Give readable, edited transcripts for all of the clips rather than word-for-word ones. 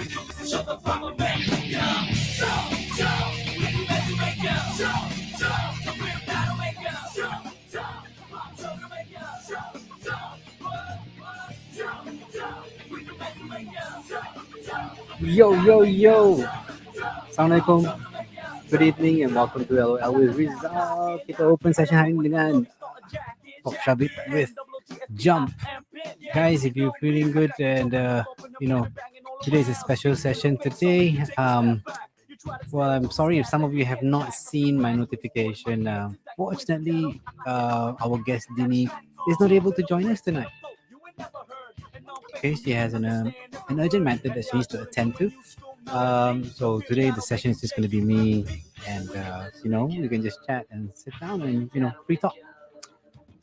Yo, yo, yo. Assalamualaikum. Good evening and welcome to LOL with Rizal. Kita open session hari ini dengan Pop Shabit with Jump. Guys, if you're feeling good and, today is a special session today. Well, I'm sorry if some of you have not seen my notification. Fortunately, our guest Dini is not able to join us tonight. Okay, she has an urgent matter that she needs to attend to. So today the session is just going to be me, and we can just chat and sit down and free talk.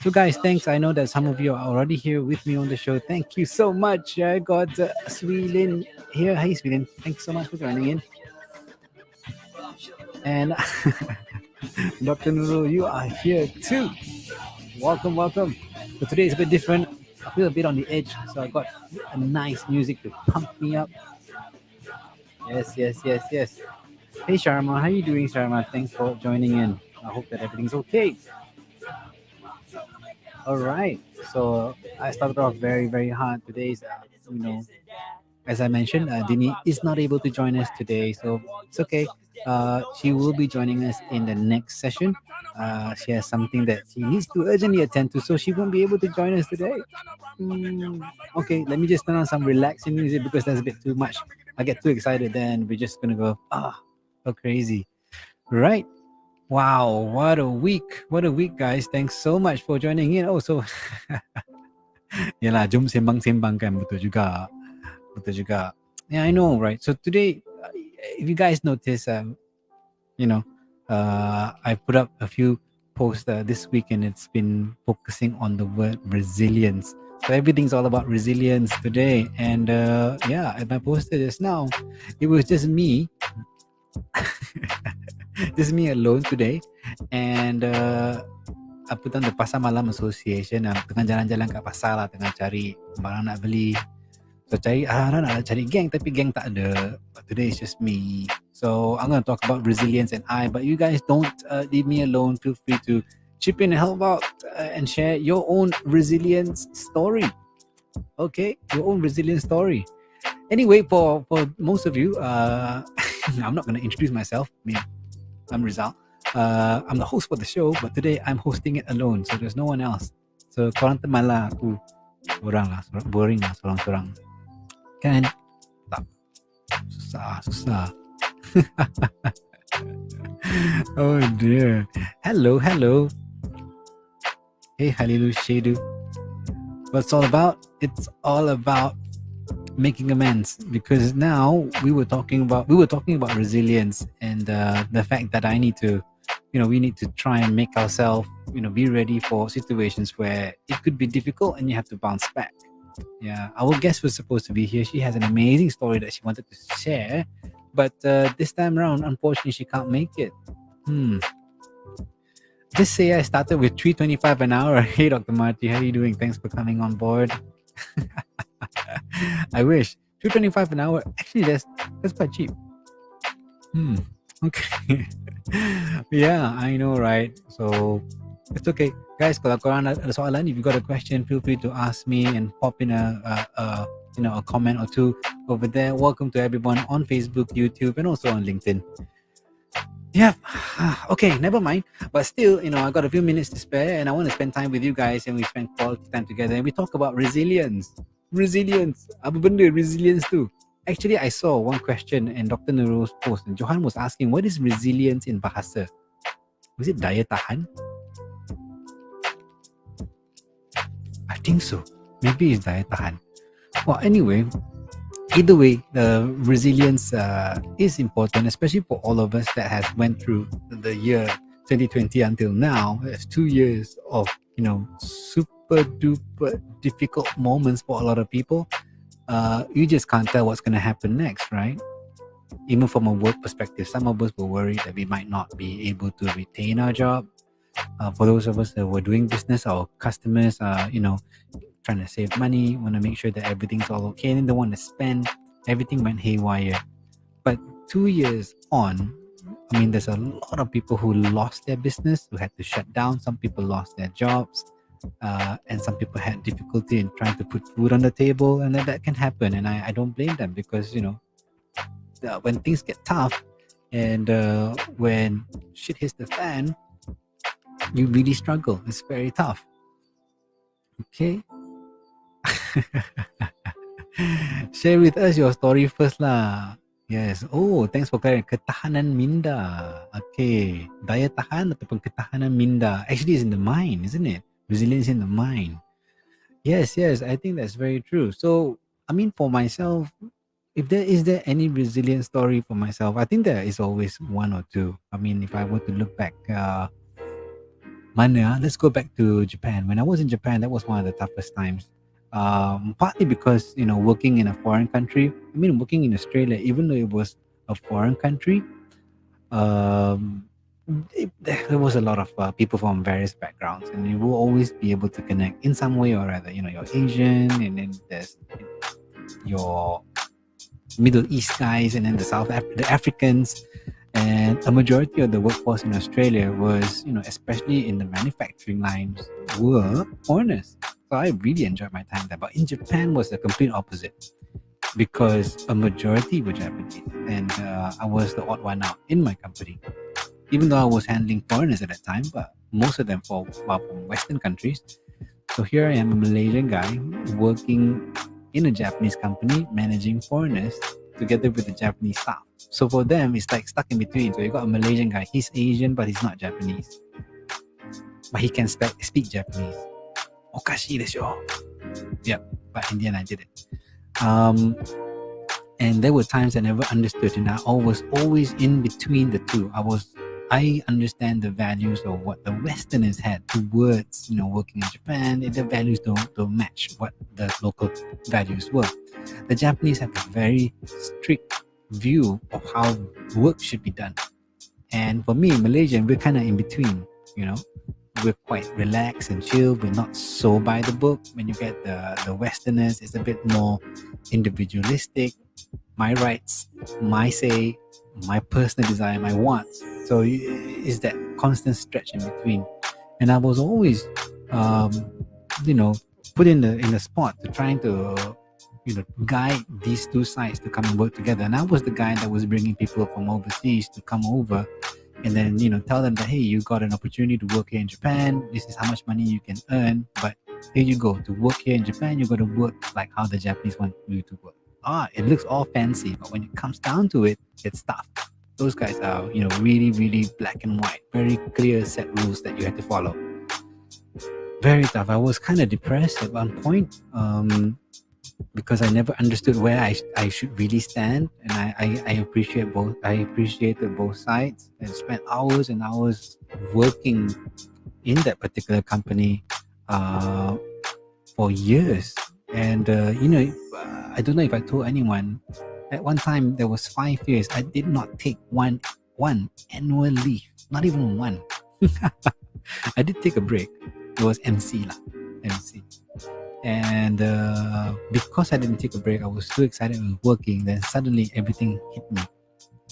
So guys, thanks. I know that some of you are already here with me on the show. Thank you so much. I got Swelin here. Hey Swelin, thanks so much for joining in. And Dr. Nurul, you are here too. Welcome, welcome. So today is a bit different. I feel a bit on the edge, so I got a nice music to pump me up. Yes. Hey Sharma, how you doing, Sharma? Thanks for joining in. I hope that everything's okay. All right. So I started off very, very hard. Today's, as I mentioned, Dini is not able to join us today, so it's okay. She will be joining us in the next session. She has something that she needs to urgently attend to, so she won't be able to join us today. Okay, let me just turn on some relaxing music because that's a bit too much. I get too excited, then we're just gonna go crazy, right? Wow, what a week! What a week, guys! Thanks so much for joining in. Also, yalah, jom sembang-sembang kan, betul juga. Yeah, I know, right? So today, if you guys notice, I put up a few posts this week, and it's been focusing on the word resilience. So everything's all about resilience today. And as I posted just now, it was just me, just me alone today. And I put on the Pasar Malam Association. Tengah jalan-jalan kat pasar lah, tengah cari barang nak beli. So cari nak cari geng, tapi geng tak ada. But today it's just me. So I'm going to talk about resilience but you guys don't leave me alone. Feel free to chip in and help out and share your own resilience story. Okay, your own resilience story. Anyway, for most of you, I'm not going to introduce myself. I'm Rizal. I'm the host for the show, but today I'm hosting it alone, so there's no one else. So korang teman lah aku. Boring lah sorang-sorang. Kan? Tak. Susah. Oh dear. Hello. Hey Halilu Shadu. What's all about? It's all about making amends, because now we were talking about resilience and the fact that I need to, we need to try and make ourselves, be ready for situations where it could be difficult and you have to bounce back. Yeah, our guest was supposed to be here. She has an amazing story that she wanted to share, but this time around, unfortunately, she can't make it. Just say I started with $3.25 an hour. Hey, Dr. Marty, how are you doing? Thanks for coming on board. I wish. $3.25 an hour. Actually, that's quite cheap. Okay. Yeah, I know, right? So it's okay, guys. Kalau korang ada soalan, if you got a question, feel free to ask me and pop in a comment or two over there. Welcome to everyone on Facebook, YouTube, and also on LinkedIn. Yeah. Okay, never mind. But still, I got a few minutes to spare, and I want to spend time with you guys, and we spend quality time together, and we talk about resilience. Apa benda resilience tu? Actually, I saw one question in Dr. Nurul's post, and Johan was asking, what is resilience in bahasa? Was it daya tahan? I think so. Maybe it's daya tahan. Well, anyway, either way, the resilience is important, especially for all of us that has went through the year 2020 until now. It's 2 years of, super duper difficult moments for a lot of people. You just can't tell what's going to happen next, right? Even from a work perspective, some of us were worried that we might not be able to retain our job. For those of us that were doing business, our customers are, trying to save money, want to make sure that everything's all okay, and they want to spend. everything went haywire. But 2 years on, I mean, there's a lot of people who lost their business, who had to shut down. Some people lost their jobs, and some people had difficulty in trying to put food on the table, and that can happen. And I don't blame them because when things get tough, and when shit hits the fan, you really struggle. It's very tough. Okay. Share with us your story first lah. Yes. Oh, thanks for clarifying. Ketahanan minda. Okay. Daya tahan ataupun ketahanan minda. Actually, it's in the mind, isn't it? Resilience in the mind. Yes, yes. I think that's very true. So, I mean, for myself, if there any resilient story for myself, I think there is always one or two. I mean, if I were to look back, mana? Let's go back to Japan. When I was in Japan, that was one of the toughest times. Partly because working in a foreign country. I mean, working in Australia, even though it was a foreign country, um, there was a lot of people from various backgrounds, and you will always be able to connect in some way or other. You're Asian, and then there's your Middle East guys, and then the Africans, and a majority of the workforce in Australia was, especially in the manufacturing lines, were foreigners. So I really enjoyed my time there. But in Japan was the complete opposite because a majority were Japanese, and I was the odd one out in my company. Even though I was handling foreigners at that time, but most of them from Western countries. So here I am, a Malaysian guy working in a Japanese company, managing foreigners together with the Japanese staff. So for them, it's like stuck in between. So you got a Malaysian guy, he's Asian, but he's not Japanese. But he can speak Japanese. Okashi desho. Yep, but in the end, I did it. And there were times I never understood, and I was always in between the two. I understand the values of what the Westerners had towards, working in Japan. The values don't match what the local values were. The Japanese have a very strict view of how work should be done. And for me, Malaysian, we're kind of in between, We're quite relaxed and chill. We're not so by the book. When you get the Westerners, it's a bit more individualistic. My rights, my say, my personal desire, my wants. So it's that constant stretch in between. And I was always, put in the spot to trying to, guide these two sides to come and work together. And I was the guy that was bringing people from overseas to come over, and then tell them that, hey, you got an opportunity to work here in Japan. This is how much money you can earn. But here you go, to work here in Japan, you got to work like how the Japanese want you to work. It looks all fancy, but when it comes down to it, it's tough. Those guys are, really, really black and white, very clear set rules that you have to follow. Very tough. I was kind of depressed at one point because I never understood where I should really stand, and I appreciate both. I appreciated both sides and spent hours and hours working in that particular company for years. And I don't know if I told anyone. At one time, there was 5 years I did not take one annual leave, not even one. I did take a break. It was MC lah, MC. And because I didn't take a break, I was too excited with working. Then suddenly everything hit me,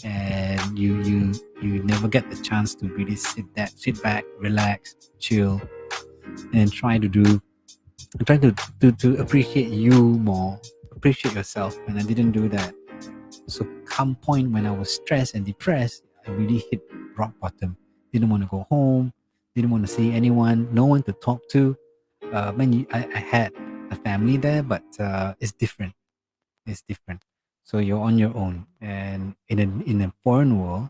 and you never get the chance to really sit back, relax, chill, and try to appreciate you more, appreciate yourself. And I didn't do that. So come point when I was stressed and depressed, I really hit rock bottom. Didn't want to go home, didn't want to see anyone, no one to talk to. I had a family there, but it's different. It's different. So you're on your own, and in a foreign world,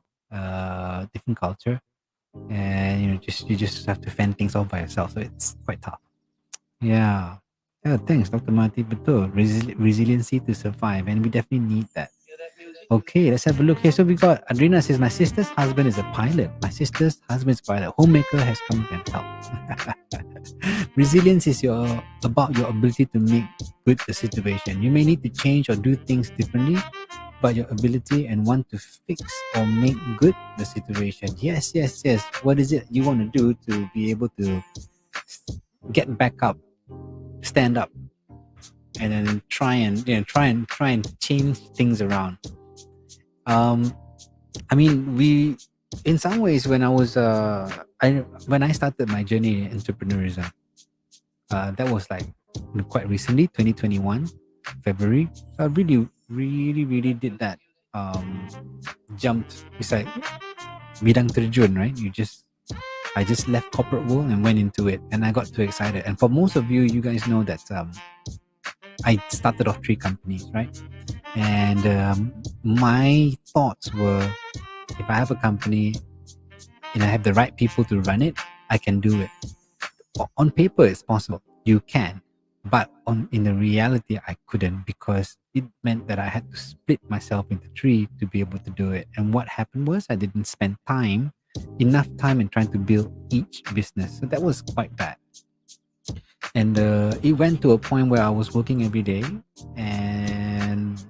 different culture, and you just have to fend things out by yourself. So it's quite tough. Yeah. Yeah, thanks, Dr. Mati. Betul. Resiliency to survive, and we definitely need that. Okay, let's have a look here. So we got Adrina says, my sister's husband is a pilot. My sister's husband's pilot. Homemaker has come and helped. Resilience is about your ability to make good the situation. You may need to change or do things differently, but your ability and want to fix or make good the situation. Yes, yes, yes. What is it you want to do to be able to get back up, stand up, and then try and change things around. Um, I mean, in some ways, when when I started my journey in entrepreneurism, that was like quite recently, 2021, February. So I really, really, really did that. Um, Jumped. It's like bidang terjun, right? I just left corporate world and went into it, and I got too excited. And for most of you, you guys know that I started off 3 companies, right? And my thoughts were, if I have a company and I have the right people to run it, I can do it. On paper, it's possible. You can, but in the reality, I couldn't, because it meant that I had to split myself into 3 to be able to do it. And what happened was I didn't spend enough time in trying to build each business. So that was quite bad. And it went to a point where I was working every day and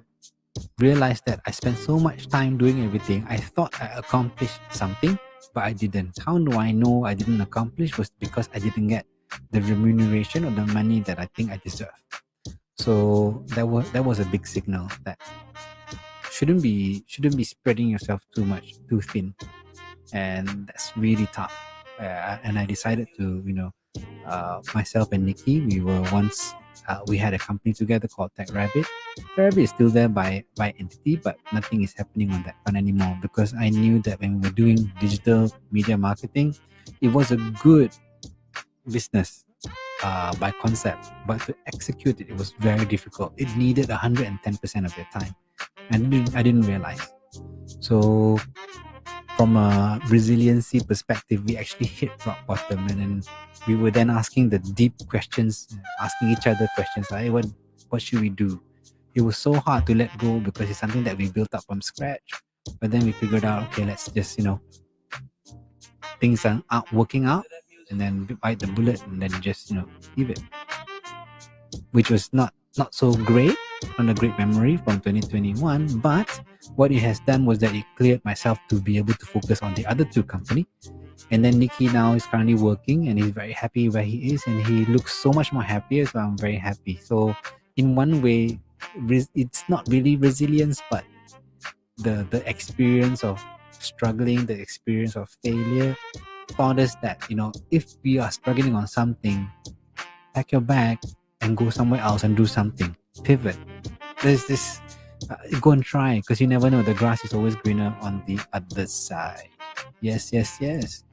realized that I spent so much time doing everything. I thought I accomplished something, but I didn't. How do I know I didn't accomplish? Was because I didn't get the remuneration or the money that I think I deserve. So that was a big signal that shouldn't be spreading yourself too thin, and that's really tough. And I decided to, myself and Nikki, we had a company together called Tech Rabbit. Tech Rabbit is still there by entity, but nothing is happening on that front anymore, because I knew that when we were doing digital media marketing, it was a good business by concept, but to execute it, it was very difficult. It needed 110% of your time, and I didn't realize. So from a resiliency perspective, we actually hit rock bottom, and then we were then asking the deep questions, asking each other questions like, hey, what should we do? It was so hard to let go because it's something that we built up from scratch. But then we figured out, okay, let's just, things aren't working out, and then bite the bullet and then just, leave it, which was not so great, not a great memory from 2021. But what it has done was that it cleared myself to be able to focus on the other 2 company. And then Nikki now is currently working and he's very happy where he is, and he looks so much more happier. So I'm very happy. So in one way, it's not really resilience, but the experience of struggling, the experience of failure taught us that, if we are struggling on something, pack your bag and go somewhere else and do something. Pivot. There's this. Go and try, because you never know. The grass is always greener on the other side. Yes, yes, yes.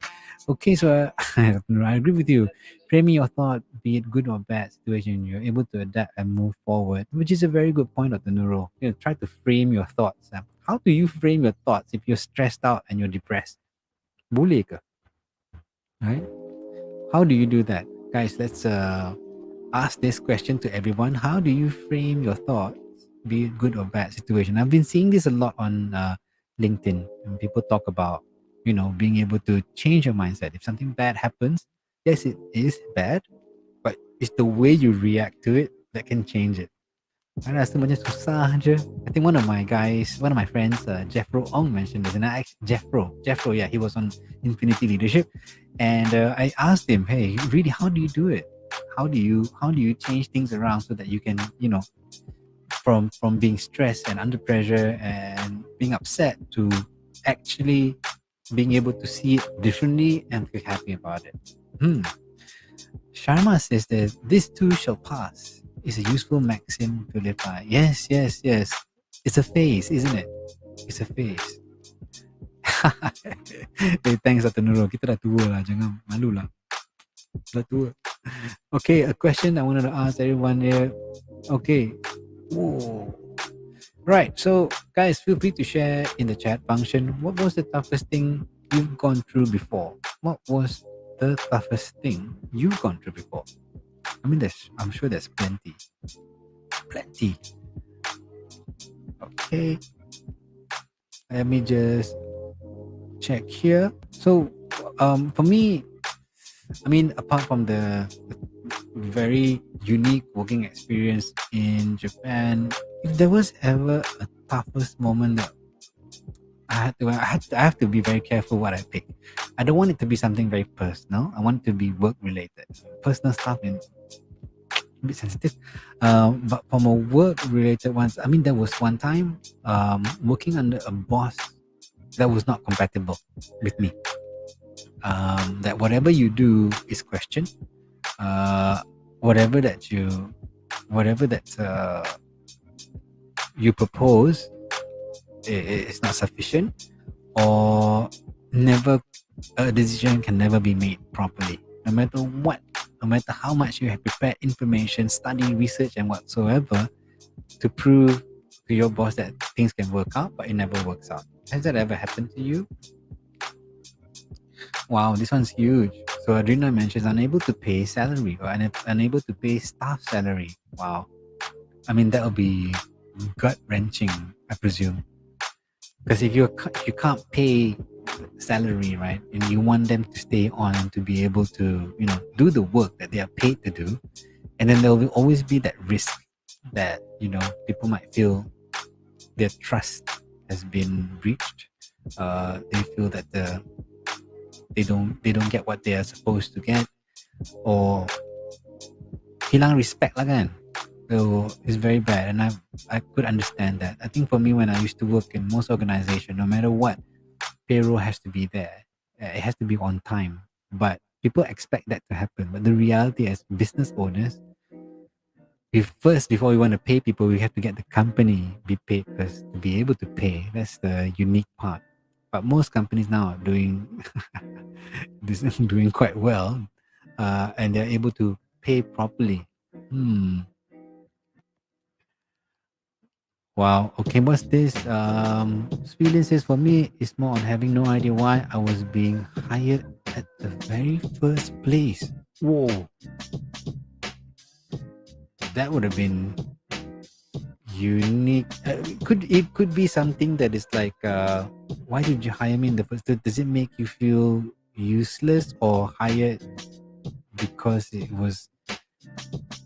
Okay, so I agree with you. Framing your thought, be it good or bad situation, you're able to adapt and move forward, which is a very good point of the neuro. Try to frame your thoughts. How do you frame your thoughts if you're stressed out and you're depressed? Boleh ke? Right? How do you do that? Guys, let's ask this question to everyone. How do you frame your thoughts, be it good or bad situation? I've been seeing this a lot on LinkedIn, and people talk about, being able to change your mindset. If something bad happens, yes, it is bad, but it's the way you react to it that can change it. I rasa macam susah je. I think one of my friends, Jeffro Ong mentioned this, and Jeffro, yeah, he was on Infinity Leadership, and I asked him, hey, really, how do you do it? How do you change things around so that you can, from being stressed and under pressure and being upset to actually being able to see it differently and feel happy about it. Sharma says that this too shall pass is a useful maxim to live by. Yes, yes, yes. It's a phase, isn't it? It's a phase. Hey, thanks, Dr. Nurul. Kita dah tua lah. Jangan malu lah. Dah tua. Okay, a question I wanted to ask everyone here. Okay. Whoa. Right. So, guys, feel free to share in the chat function. What was the toughest thing you've gone through before? What was the toughest thing you've gone through before? I mean, I'm sure there's plenty. Plenty. Okay. Let me just check here. So, for me, I mean, apart from the very unique working experience in Japan, if there was ever a toughest moment that I have to be very careful what I pick. I don't want it to be something very personal. I want it to be work related. Personal stuff, a bit sensitive. But from a work related ones, I mean, there was one time working under a boss that was not compatible with me. That whatever you do is questioned. Uh, whatever that you, whatever that you propose is not sufficient, or never a decision can never be made properly, no matter what, no matter how much you have prepared information, study, research, and whatsoever to prove to your boss that things can work out, but it never works out. Has that ever happened to you? Wow, this one's huge. So Adrina mentions unable to pay salary or unable to pay staff salary. Wow. I mean, that will be gut wrenching, I presume. Because if you can't pay salary, right, and you want them to stay on and to be able to, do the work that they are paid to do, and then there will always be that risk that people might feel their trust has been breached. They feel that they don't get what they are supposed to get, or hilang respect lah kan. So it's very bad, and I could understand that. I think for me, when I used to work in most organization, no matter what, payroll has to be there. It has to be on time. But people expect that to happen. But the reality, as business owners, before we want to pay people, we have to get the company be paid first to be able to pay. That's the unique part. But most companies now are doing this doing quite well, and they're able to pay properly. Hmm. Wow. Okay, what's this? Sweden says for me, it's more on having no idea why I was being hired at the very first place. Whoa, that would have been unique. It could be something that is like, why did you hire me in the first place? Does it make you feel useless or hired because it was?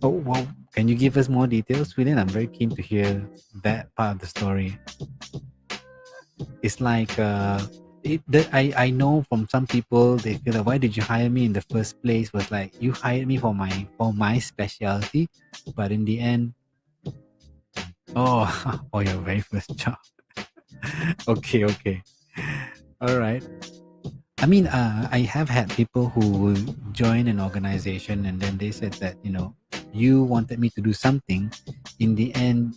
Oh, well, can you give us more details, Sweden? I'm very keen to hear that part of the story. It's like I know from some people they feel like, why did you hire me in the first place? Was like, you hired me for my specialty, but in the end, oh, for your very first job. Okay, okay, all right. I mean, I have had people who join an organization and then they said that, you wanted me to do something. In the end,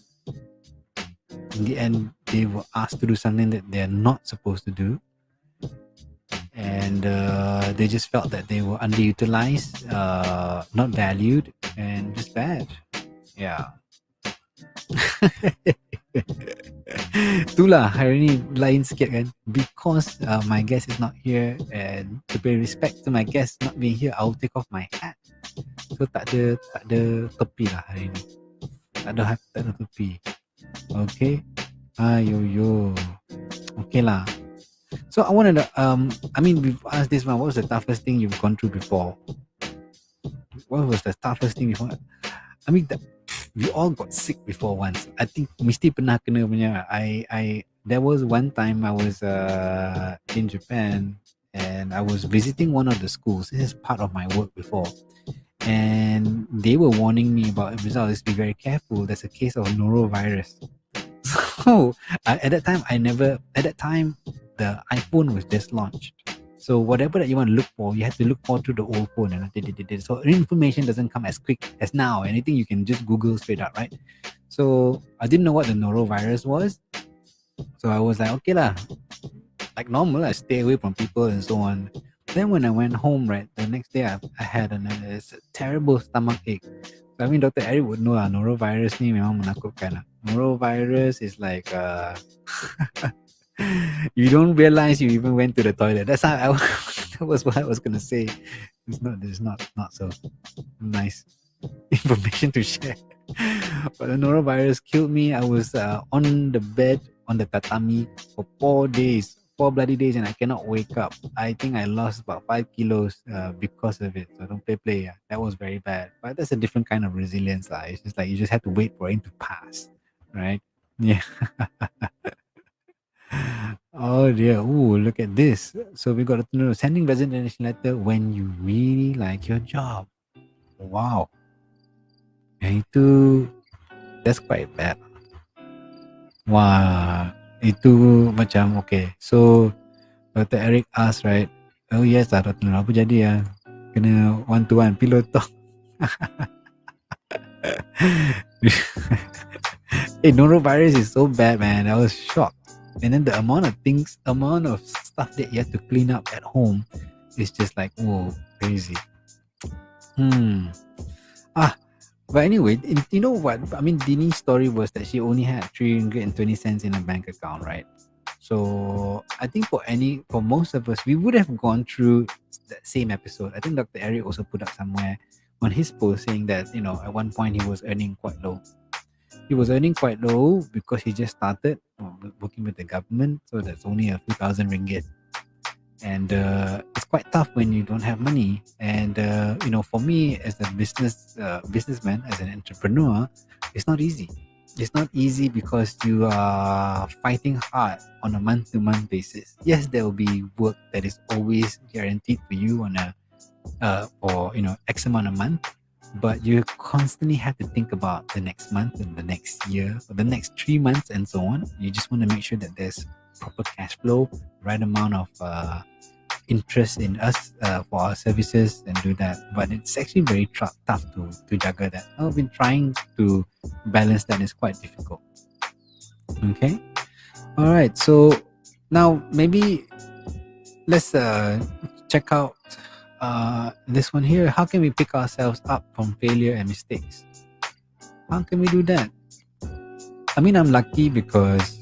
they were asked to do something that they're not supposed to do, and they just felt that they were underutilized, not valued, and just bad. Yeah. Itulah hari ni lain sikit kan, because my guest is not here, and to pay respect to my guest not being here, I'll take off my hat. So tak ada tepi lah hari ni. Tak ada tepi. Okay. Ayo yo. Okay lah. So I wanted to I mean, we've asked this one, what was the toughest thing you've gone through before? What was the toughest thing before? I mean, we all got sick before once. I think mesti pernah kena punya. There was one time I was in Japan, and I was visiting one of the schools. This is part of my work before, and they were warning me about Rizal. Just be very careful. There's a case of norovirus. So at that time, the iPhone was just launched. So whatever that you want to look for, you have to look for through the old phone. So information doesn't come as quick as now. Anything you can just Google straight up, right? So I didn't know what the norovirus was. So I was like, okay lah, like normal, I stay away from people and so on. Then when I went home, right, the next day I had a terrible stomach ache. So, I mean, Dr. Eric would know lah, norovirus ni memang menakutkan lah. Norovirus is like, you don't realize you even went to the toilet. That's how that was what I was gonna say. It's not so nice information to share. But the norovirus killed me. I was on the bed on the tatami for 4 days, 4 bloody days, and I cannot wake up. I think I lost about 5 kilos because of it. So don't play. Yeah. That was very bad. But that's a different kind of resilience. It's just like you just have to wait for it to pass, right? Yeah. Oh dear. Ooh, look at this. So we got to know sending resignation letter when you really like your job. Wow. Yang itu, that's quite bad. Wah, itu macam okay. So Dr. Eric asked, right? Oh yes lah, Dr. Nur, apa jadi ya? Kena one to one pillow talk. Hey, norovirus is so bad, man. I was shocked. And then the amount of stuff that you have to clean up at home is just like, whoa, crazy. Hmm. Ah, but anyway, you know what? I mean, Dini's story was that she only had 320 cents in a bank account, right? So I think for most of us, we would have gone through that same episode. I think Dr. Eric also put up somewhere on his post saying that, at one point he was earning quite low. He was earning quite low because he just started working with the government, so that's only a few thousand ringgit. And it's quite tough when you don't have money. And for me as a businessman, as an entrepreneur, it's not easy. It's not easy because you are fighting hard on a month-to-month basis. Yes, there will be work that is always guaranteed for you on a for X amount a month, but you constantly have to think about the next month and the next year or the next 3 months and so on. You just want to make sure that there's proper cash flow, right amount of interest in us for our services and do that. But it's actually very tough to juggle that. I've been trying to balance that. It's quite difficult. Okay. All right. So now maybe let's check out this one here. How can we pick ourselves up from failure and mistakes? How can we do that? I mean, I'm lucky because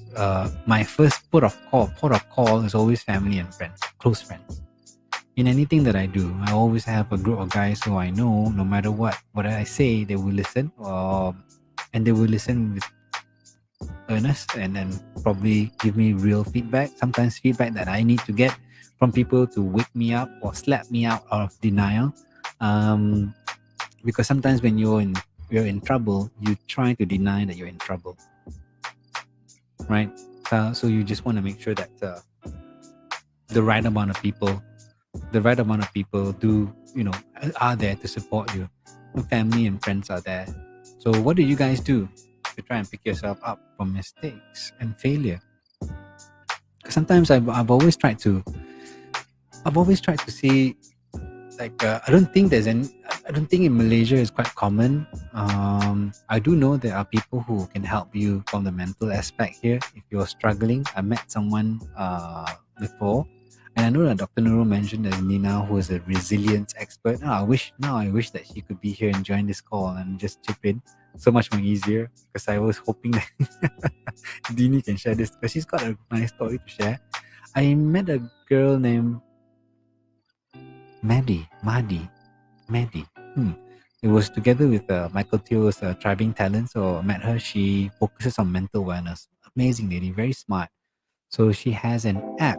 my first port of call is always family and friends, close friends. In anything that I do, I always have a group of guys who I know, no matter what I say, they will listen, and they will listen with earnest and then probably give me real feedback. Sometimes feedback that I need to get from people to wake me up or slap me out of denial. Um, because sometimes when you're in trouble, you try to deny that you're in trouble, right? So you just want to make sure that the right amount of people do are there to support you. Your family and friends are there. So what do you guys do to try and pick yourself up from mistakes and failure? Because sometimes I've always tried to see, like I don't think in Malaysia is quite common. I do know there are people who can help you from the mental aspect here if you're struggling. I met someone before, and I know that Dr. Nurul mentioned that Nina, who is a resilience expert. I wish that she could be here and join this call and just chip in. So much more easier, because I was hoping that Dini can share this because she's got a nice story to share. I met a girl named Maddie. It was together with Michael Teo's Thriving Talent. So I met her. She focuses on mental wellness. Amazing lady, very smart. So she has an app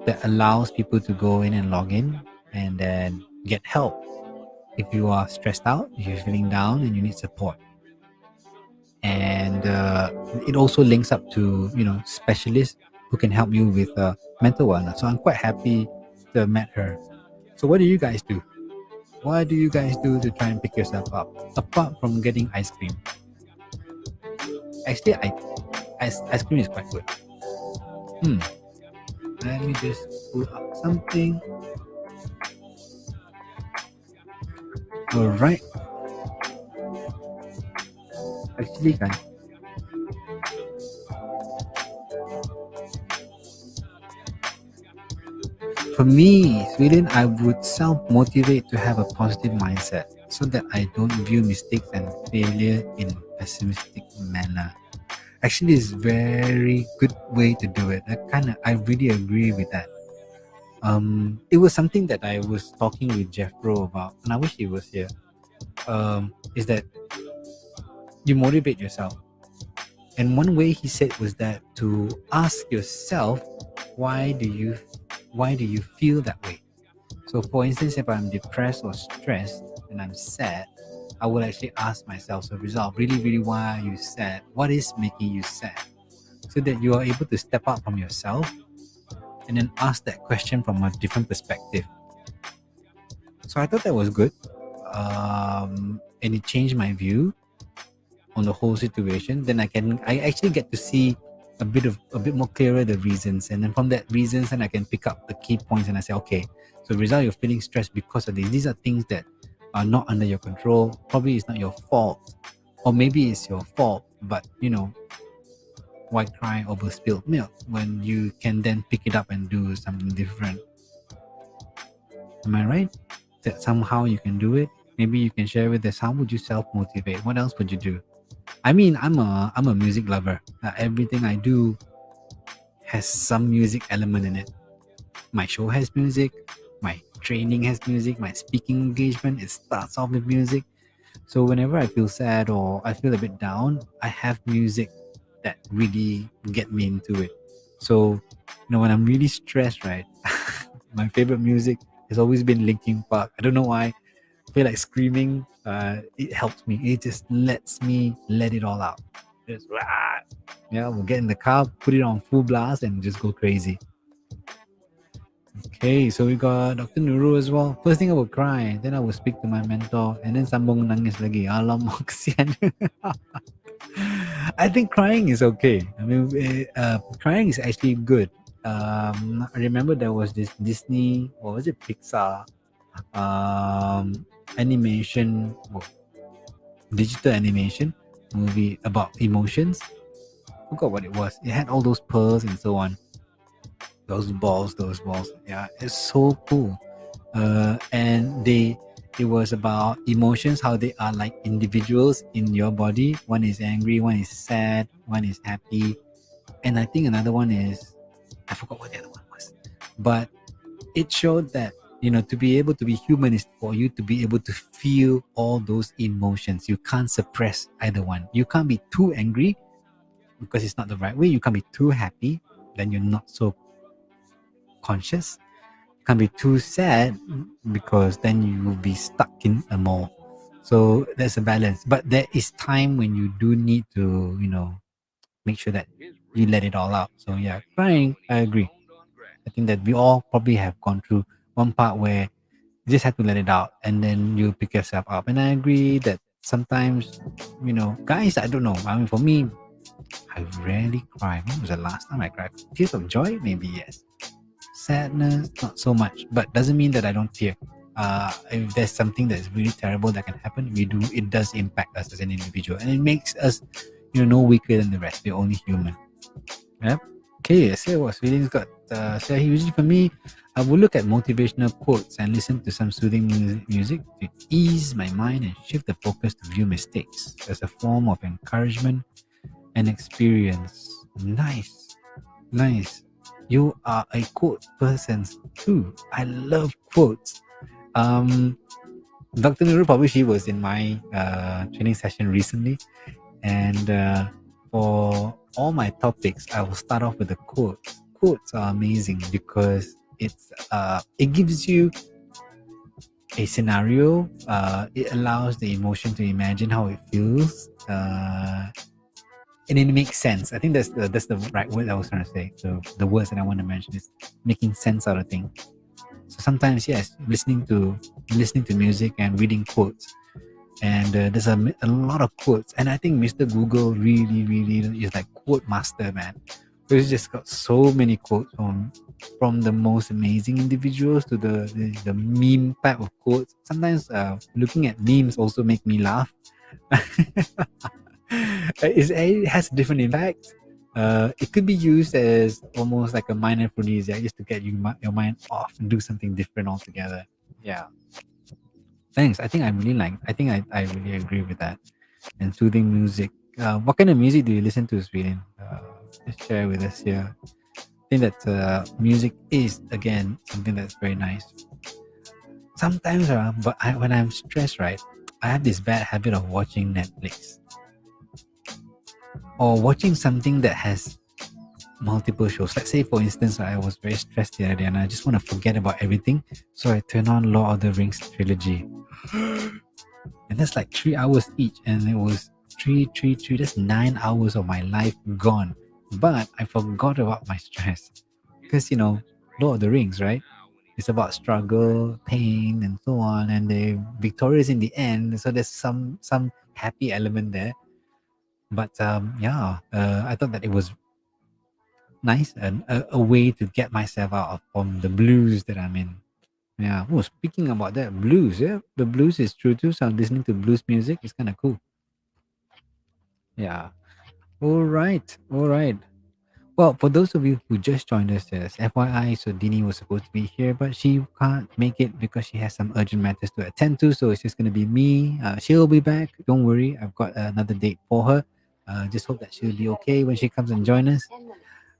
that allows people to go in and log in and then get help if you are stressed out, if you're feeling down and you need support. And it also links up to specialists who can help you with mental wellness. So I'm quite happy to have met her. So what do you guys do? What do you guys do to try and pick yourself up apart from getting ice cream? Actually, ice cream is quite good. Let me just pull up something. All right. Actually, kan, for me, Sweden, I would self-motivate to have a positive mindset so that I don't view mistakes and failure in pessimistic manner. Actually, it's very good way to do it. I really agree with that. It was something that I was talking with Jeff Bro about, and I wish he was here. Is that you motivate yourself, and one way he said was that to ask yourself, why do you feel that way? So, for instance, if I'm depressed or stressed and I'm sad, I will actually ask myself, so Rizal, really, really, why are you sad? What is making you sad? So that you are able to step out from yourself and then ask that question from a different perspective. So I thought that was good. and it changed my view on the whole situation, then I actually get to see a bit more clearer the reasons, and then from that reasons, then I can pick up the key points, and I say, okay, so Rizal, you're feeling stressed because of this. These are things that are not under your control. Probably it's not your fault, or maybe it's your fault, but why cry over spilled milk when you can then pick it up and do something different? Am I right? That somehow you can do it. Maybe you can share with us, how would you self motivate? What else would you do? I mean, I'm a music lover. Everything I do has some music element in it. My show has music. My training has music. My speaking engagement, it starts off with music. So whenever I feel sad or I feel a bit down, I have music that really get me into it. So when I'm really stressed, right, my favorite music has always been Linkin Park. I don't know why. I feel like screaming. It helps me. It just lets me let it all out. Just rah. Yeah, we'll get in the car, put it on full blast, and just go crazy. Okay, so we got Dr. Nuru as well. First thing I would cry, then I would speak to my mentor, and then sambung nangis lagi. Alamak, kesian. I think crying is okay. I mean, crying is actually good. I remember there was this Disney, or was it Pixar, animation, digital animation movie about emotions. I forgot what it was. It had all those pearls and so on. Those balls. Yeah, it's so cool. And it was about emotions, how they are like individuals in your body. One is angry, one is sad, one is happy, and I think another one is, I forgot what the other one was. But it showed that to be able to be human is for you to be able to feel all those emotions. You can't suppress either one. You can't be too angry because it's not the right way. You can't be too happy, then you're not so conscious. You can't be too sad because then you will be stuck in a mold. So there's a balance, but there is time when you do need to make sure that you let it all out. So yeah, crying, I agree. I think that we all probably have gone through one part where you just have to let it out and then you pick yourself up. And I agree that sometimes, guys, I don't know. I mean, for me, I rarely cry. When was the last time I cried? Tears of joy? Maybe yes. Sadness, not so much. But doesn't mean that I don't tear. If there's something that's really terrible that can happen, it does impact us as an individual. And it makes us, no weaker than the rest. We're only human. Yep. Okay, say what's feelings got. So usually for me, I will look at motivational quotes and listen to some soothing music to ease my mind and shift the focus to view mistakes as a form of encouragement and experience. Nice, nice. You are a quote person too. I love quotes. Dr. Nuru probably she was in my training session recently, and for all my topics, I will start off with the quotes. Quotes are amazing because it gives you a scenario. It allows the emotion to imagine how it feels, and it makes sense. I think that's the right word I was trying to say. So the words that I want to mention is making sense out of things. So sometimes, yes, listening to music and reading quotes, and there's a lot of quotes, and I think Mr. Google really is like quote master, man. He's just got so many quotes from the most amazing individuals to the meme type of quotes. Sometimes looking at memes also make me laugh. It has a different impact. It could be used as almost like a mind aphrodisiac, just to get your mind off and do something different altogether. Yeah. Thanks. I think I really like. I think I really agree with that. And soothing music. What kind of music do you listen to, Sweden? Just share with us here. I think that music is again something that's very nice. Sometimes, when I'm stressed, right, I have this bad habit of watching Netflix or watching something that has multiple shows. Let's say, for instance, I was very stressed the other day and I just want to forget about everything. So I turn on Lord of the Rings trilogy. And that's like 3 hours each. And it was three. That's 9 hours of my life gone. But I forgot about my stress. Because, Lord of the Rings, right? It's about struggle, pain, and so on, and they victorious in the end. So there's some happy element there. But yeah, I thought that it was nice and a way to get myself out of from the blues that I'm in. Yeah. Oh, speaking about that, blues. Yeah, the blues is true too. So I'm listening to blues music. It's kind of cool. Yeah. All right. All right. Well, for those of you who just joined us, as FYI, so Dini was supposed to be here, but she can't make it because she has some urgent matters to attend to. So it's just going to be me. She'll be back. Don't worry. I've got another date for her. Just hope that she'll be okay when she comes and join us,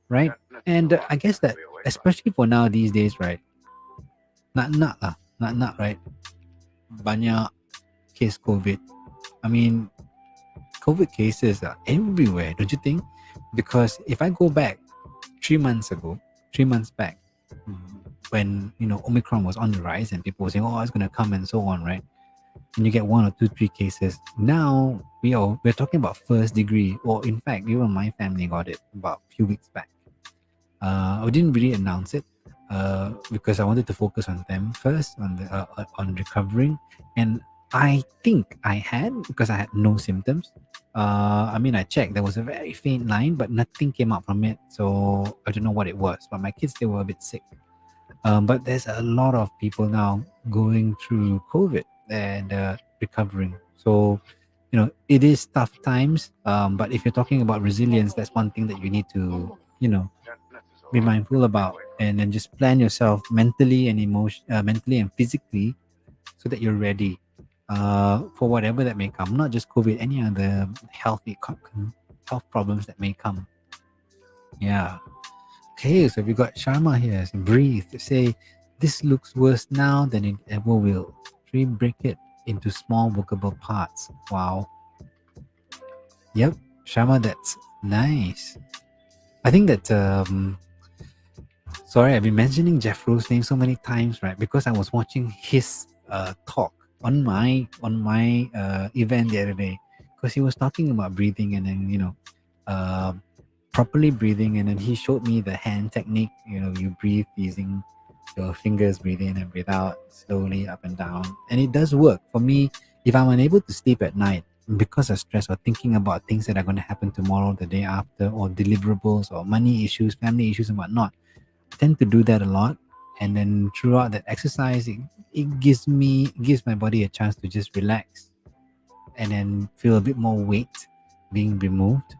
right? And I guess that, especially for now these days, right? Not right. Banyak case COVID. I mean, COVID cases are everywhere, don't you think? Because if I go back 3 months ago, 3 months back, when Omicron was on the rise and people were saying, "Oh, it's gonna come" and so on, right? And you get one or two, three cases. Now we're talking about first degree, or in fact, even my family got it about a few weeks back. I didn't really announce it because I wanted to focus on them first, on recovering, and I think I had because I had no symptoms. I mean, I checked. There was a very faint line, but nothing came out from it. So I don't know what it was. But my kids, they were a bit sick. But there's a lot of people now going through COVID and recovering. So, it is tough times. But if you're talking about resilience, that's one thing that you need to, be mindful about, and then just plan yourself mentally and mentally and physically, so that you're ready for whatever that may come. Not just COVID, any other health problems that may come. Yeah. Okay, so we got Sharma here. So breathe. Say, this looks worse now than it ever will. Three, break it into small workable parts. Wow. Yep, Sharma, that's nice. I think that sorry, I've been mentioning Jeff Rowe's name so many times, right? Because I was watching his talk on my event the other day, because he was talking about breathing, and then uh, properly breathing, and then he showed me the hand technique. You breathe using your fingers, breathe in and breathe out slowly up and down, and it does work for me. If I'm unable to sleep at night because of stress or thinking about things that are going to happen tomorrow, the day after, or deliverables or money issues, family issues and whatnot, tend to do that a lot. And then throughout that exercise, it gives my body a chance to just relax, and then feel a bit more weight being removed.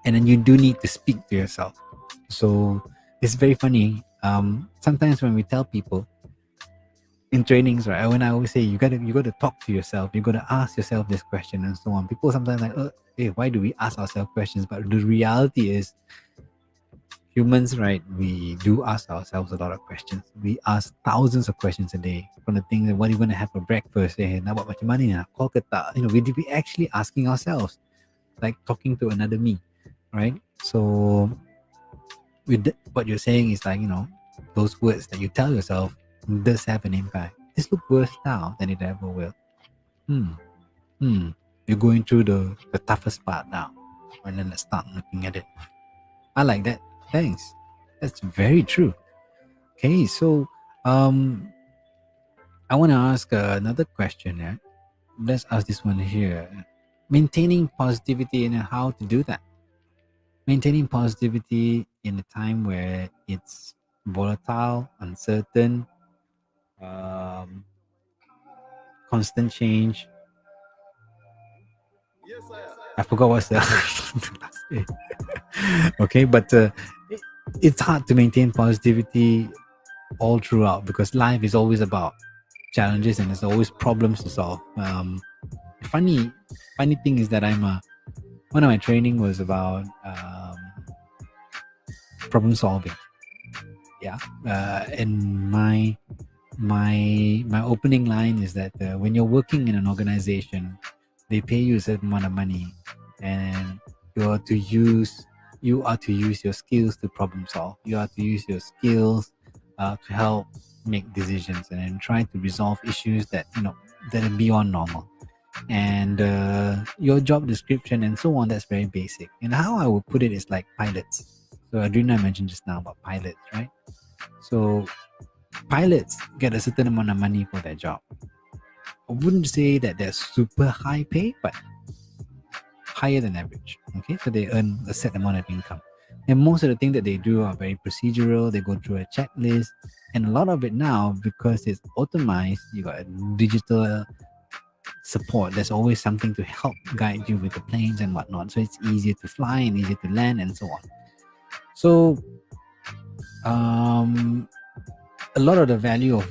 And then you do need to speak to yourself. So it's very funny. Sometimes when we tell people in trainings, right, when I always say you gotta talk to yourself, you gotta ask yourself this question and so on. People sometimes like, hey, why do we ask ourselves questions? But the reality is, humans, right, we do ask ourselves a lot of questions. We ask thousands of questions a day. From the things that, what are you going to have for breakfast? Nak buat macam mana nak call ke tak? We actually asking ourselves, like talking to another me, right? So what you're saying is like, those words that you tell yourself does have an impact. This look worse now than it ever will. Hmm. You're going through the toughest part now. And then let's start looking at it. I like that. Thanks. That's very true. Okay, so I want to ask another question. Let's ask this one here. Maintaining positivity and how to do that. Maintaining positivity in a time where it's volatile, uncertain, constant change. I forgot what's the last day. Okay, but it's hard to maintain positivity all throughout, because life is always about challenges and there's always problems to solve. Funny thing is that one of my training was about problem solving. Yeah, and my opening line is that when you're working in an organization, they pay you a certain amount of money, and you are to use your skills to problem solve. You are to use your skills to help make decisions, and then try to resolve issues that that are beyond normal. And your job description and so on, that's very basic. And how I would put it is like pilots. So Adrina mentioned just now about pilots, right? So Pilots get a certain amount of money for their job. I wouldn't say that they're super high pay, but higher than average. Okay, so they earn a set amount of income. And most of the things that they do are very procedural. They go through a checklist. And a lot of it now, because it's automized, you got a digital support. There's always something to help guide you with the planes and whatnot. So it's easier to fly and easier to land and so on. So um, a lot of the value of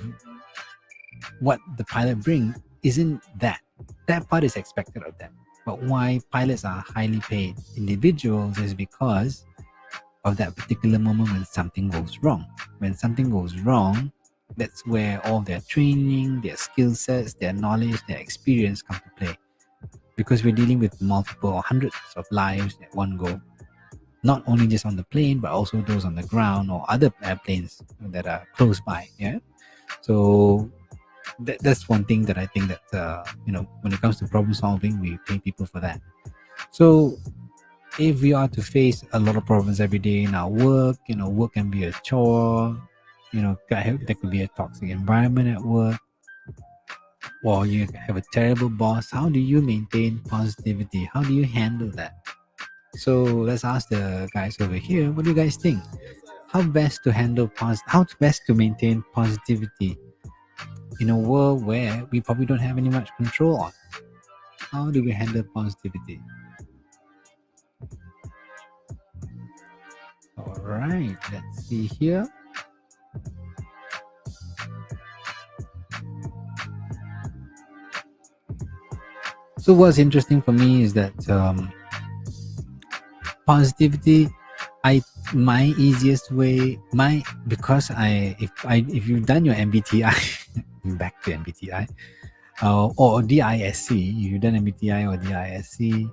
what the pilot bring isn't that. That part is expected of them. But why pilots are highly paid individuals is because of that particular moment when something goes wrong. When something goes wrong, that's where all their training, their skill sets, their knowledge, their experience come to play. Because we're dealing with multiple hundreds of lives at one go, not only just on the plane, but also those on the ground or other airplanes that are close by. Yeah. So that's one thing that I think that when it comes to problem solving, we pay people for that. So if we are to face a lot of problems every day in our work, work can be a chore, there could be a toxic environment at work, or you have a terrible boss. How do you maintain positivity? How do you handle that? So let's ask the guys over here. What do you guys think? How best to handle how best to maintain positivity in a world where we probably don't have any much control on? How do we handle positivity? All right, let's see here. So what's interesting for me is that positivity, my easiest way, because if you've done your MBTI, back to MBTI, or DISC, you've done MBTI or DISC,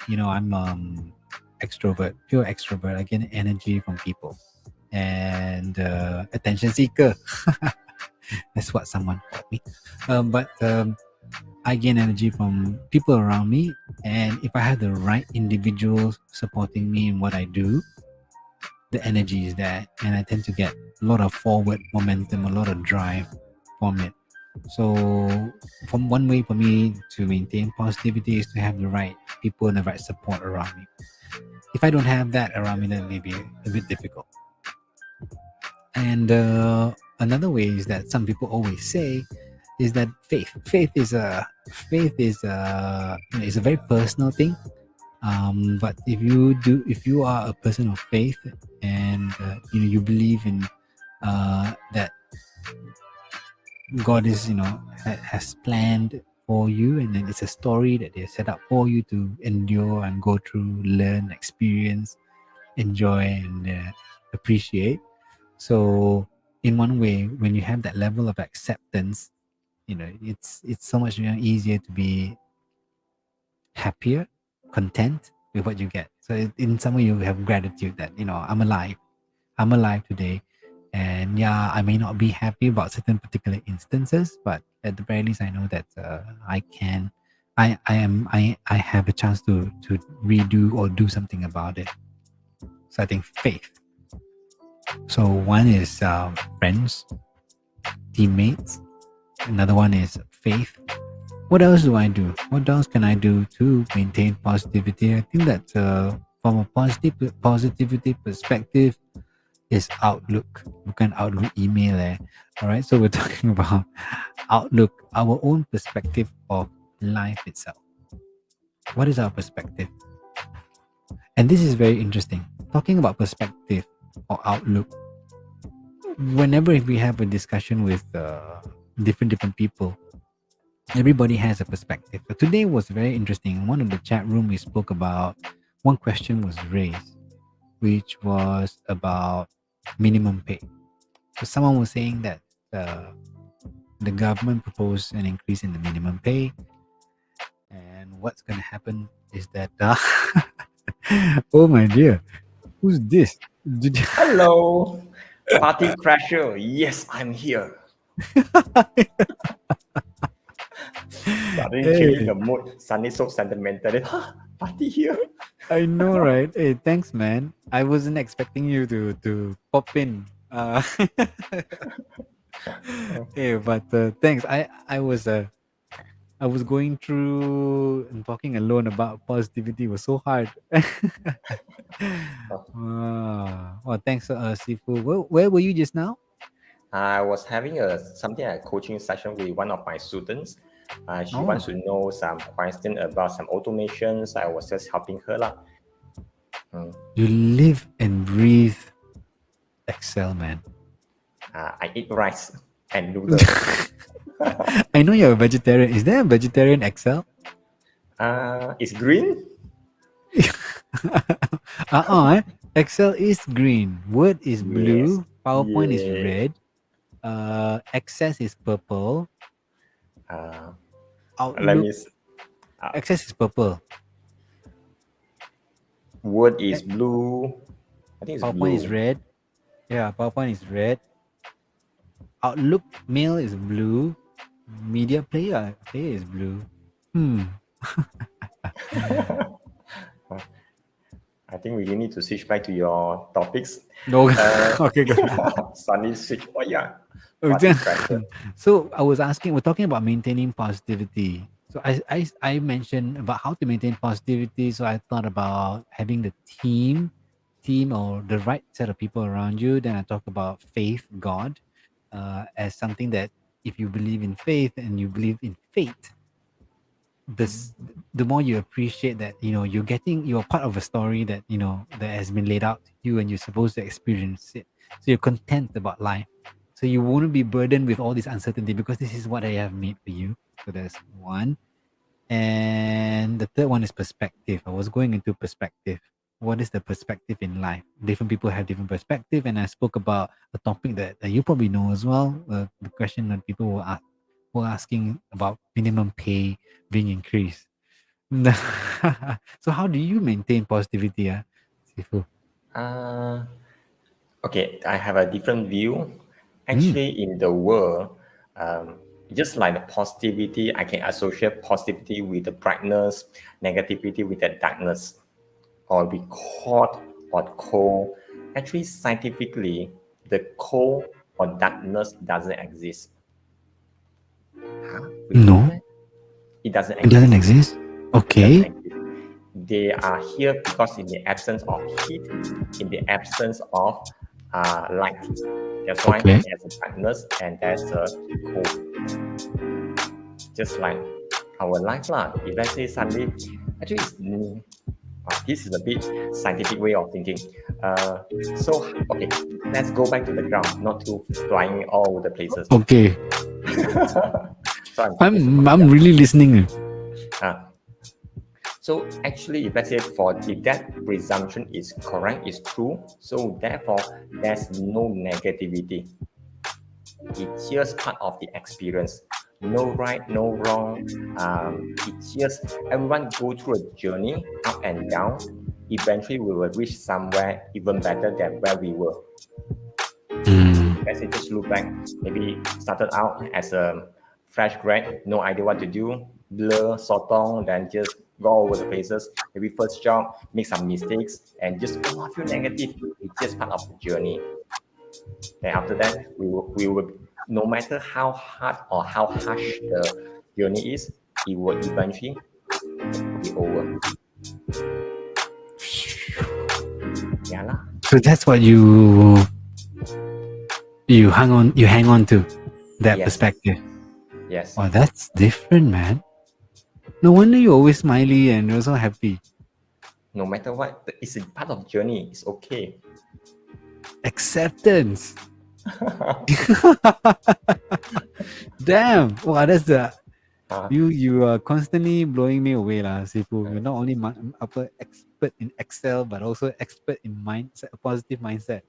I'm extrovert, pure extrovert. I get energy from people, and attention seeker. That's what someone called me. But I gain energy from people around me, and if I have the right individuals supporting me in what I do, the energy is there, and I tend to get a lot of forward momentum, a lot of drive from it. So, from one way for me to maintain positivity is to have the right people and the right support around me. If I don't have that around me, then maybe a bit difficult. And another way is that some people always say is that faith is a very personal thing. But if you are a person of faith, and you believe in that God is has planned for you, and then it's a story that they set up for you to endure and go through, learn, experience, enjoy, and appreciate. So in one way, when you have that level of acceptance, it's so much easier to be happier, content with what you get. So in some way, you have gratitude that I'm alive today, and yeah, I may not be happy about certain particular instances, but at the very least, I know that I have a chance to redo or do something about it. So I think faith. So one is friends, teammates. Another one is faith. What else do I do? What else can I do to maintain positivity? I think that from a positivity perspective is outlook. Bukan outlook email All right. So we're talking about outlook, our own perspective of life itself. What is our perspective? And this is very interesting. Talking about perspective or outlook, whenever we have a discussion with different people, everybody has a perspective. But today was very interesting. In one of the chat room, we spoke about one question was raised, which was about minimum pay. So someone was saying that the government proposed an increase in the minimum pay, and what's going to happen is that oh my dear, who's this? Hello, party crasher. Yes, I'm here. Suddenly changing the mood. Suddenly so sentimental. Then, party here. I know, right? Hey, thanks, man. I wasn't expecting you to pop in. Hey, but thanks. I was going through and talking alone about positivity was so hard. Well, thanks, Sifu. Where were you just now? I was having something like a coaching session with one of my students. She Oh, wants to know some question about some automations. I was just helping her lah. you live and breathe Excel, man. I eat rice and noodles. I know you're a vegetarian. Is there a vegetarian Excel? It's green. Excel is green. Word is Yes. blue. PowerPoint is Yeah. red. Access is purple. Uh, let Outlook me. Access is purple. Word is Eh, blue. I think it's PowerPoint is blue. red. Yeah, PowerPoint is red. Outlook mail is blue. Media player is blue. Hmm. I think we need to switch back to your topics. No. Uh, Okay, good. Sunny switch. Oh yeah. What Okay. is pressure? So I was asking, we're talking about maintaining positivity. So I mentioned about how to maintain positivity. So I thought about having the team or the right set of people around you. Then I talked about faith, God, as something that if you believe in faith and you believe in fate, this the more you appreciate that you're part of a story that that has been laid out to you and you're supposed to experience it, so you're content about life, so you won't be burdened with all this uncertainty because this is what I have made for you. So there's one. And the third one is perspective. I was going into perspective. What is the perspective in life? Different people have different perspective, and I spoke about a topic that you probably know as well. The question that people were asking about minimum pay being increased. So how do you maintain positivity, Sifu? Uh, okay, I have a different view. Mm. Actually, in the world, um, just like the positivity, I can associate positivity with the brightness, negativity with the darkness, or we hot or cold. Actually, scientifically, the cold or darkness doesn't exist. Huh? Really, No, man? It doesn't it doesn't exist. exist. It doesn't Okay. exist. They are here because in the absence of heat, in the absence of light. That's why Okay. there's a darkness and there's a cold. Just like our life lah. If let's say suddenly, actually, this is a bit scientific way of thinking. So okay, let's go back to the ground, not to flying all over the places. Okay. So I'm talking too I'm much. I'm really listening. Uh, so actually, if let's say for if that presumption is correct, is true, so therefore there's no negativity. It's just part of the experience. No right, no wrong. It's just everyone go through a journey up and down. Eventually, we will reach somewhere even better than where we were. Mm. Let's say just look back, maybe started out as a fresh grad, no idea what to do, blur, sotong, then just go all over the places. Maybe first job, make some mistakes, and just feel negative. It's just part of the journey. Then after that, we will no matter how hard or how harsh the journey is, it will eventually be over. Yeah lah. So that's what you hang on to, that Yes, perspective. yes. Oh, that's different, man. No wonder you're always smiley and you're so happy. No matter what, it's a part of the journey. It's okay. Acceptance. Damn. Wow, that's the Uh, you are constantly blowing me away, lah, Sifu. You're not only upper expert in Excel, but also expert in mindset, a positive mindset.